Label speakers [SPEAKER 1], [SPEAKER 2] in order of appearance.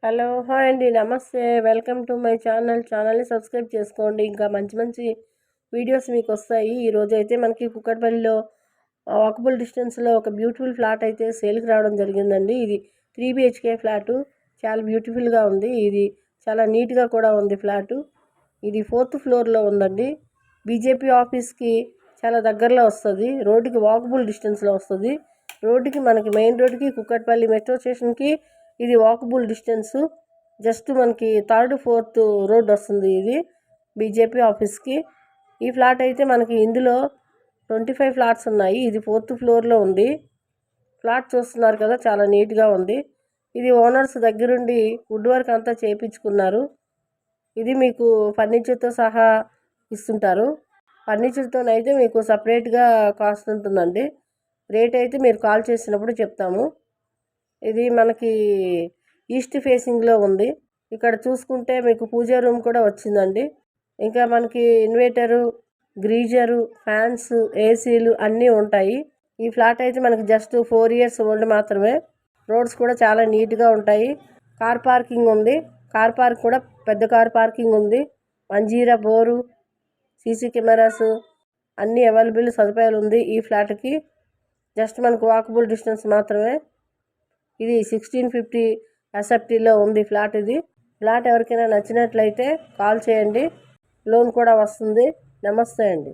[SPEAKER 1] Hello hi అండి, నమస్తే. Welcome to my ఛానల్ని సబ్స్క్రైబ్ చేసుకోండి. ఇంకా మంచి మంచి వీడియోస్ మీకు వస్తాయి. ఈరోజు అయితే మనకి కుక్కట్పల్లిలో వాకబుల్ డిస్టెన్స్లో ఒక బ్యూటిఫుల్ ఫ్లాట్ అయితే సేల్కి రావడం జరిగిందండి. ఇది 3 BHK ఫ్లాటు. చాలా బ్యూటిఫుల్గా ఉంది. ఇది చాలా నీట్గా కూడా ఉంది ఫ్లాటు. ఇది 4th ఫ్లోర్లో ఉందండి. బీజేపీ ఆఫీస్కి చాలా దగ్గరలో వస్తుంది. రోడ్డుకి వాకబుల్ డిస్టెన్స్లో వస్తుంది. రోడ్డుకి మనకి మెయిన్ రోడ్డుకి కుక్కట్పల్లి మెట్రో స్టేషన్కి ఇది వాకబుల్ డిస్టెన్స్. జస్ట్ మనకి 3rd 4th రోడ్ వస్తుంది. ఇది బీజేపీ ఆఫీస్కి. ఈ ఫ్లాట్ అయితే మనకి ఇందులో 25 ఫ్లాట్స్ ఉన్నాయి. ఇది 4th ఫ్లోర్లో ఉంది. ఫ్లాట్ చూస్తున్నారు కదా, చాలా నీట్గా ఉంది. ఇది ఓనర్స్ దగ్గరుండి వుడ్ వర్క్ అంతా చేయించుకున్నారు. ఇది మీకు ఫర్నిచర్తో సహా ఇస్తుంటారు. ఫర్నిచర్తోనైతే మీకు సపరేట్గా కాస్ట్ ఉంటుందండి. రేట్ అయితే మీరు కాల్ చేసినప్పుడు చెప్తాము. ఇది మనకి ఈస్ట్ ఫేసింగ్లో ఉంది. ఇక్కడ చూసుకుంటే మీకు పూజా రూమ్ కూడా వచ్చిందండి. ఇంకా మనకి ఇన్వర్టరు, గ్రీజరు, ఫ్యాన్స్, ఏసీలు అన్నీ ఉంటాయి. ఈ ఫ్లాట్ అయితే మనకి జస్ట్ 4 years ఓల్డ్ మాత్రమే. రోడ్స్ కూడా చాలా నీట్గా ఉంటాయి. కార్ పార్కింగ్ ఉంది. కార్ పార్క్ కూడా పెద్ద కార్ పార్కింగ్ ఉంది. మంజీరా బోరు, సీసీ కెమెరాస్ అన్నీ అవైలబుల్ సదుపాయాలు ఉంది ఈ ఫ్లాట్కి. జస్ట్ మనకు వాకబుల్ డిస్టెన్స్ మాత్రమే. ఇది 1650 ఎస్ఎఫ్టీలో ఉంది ఫ్లాట్. ఇది ఫ్లాట్ ఎవరికైనా నచ్చినట్లయితే కాల్ చేయండి. లోన్ కూడా వస్తుంది. నమస్తే అండి.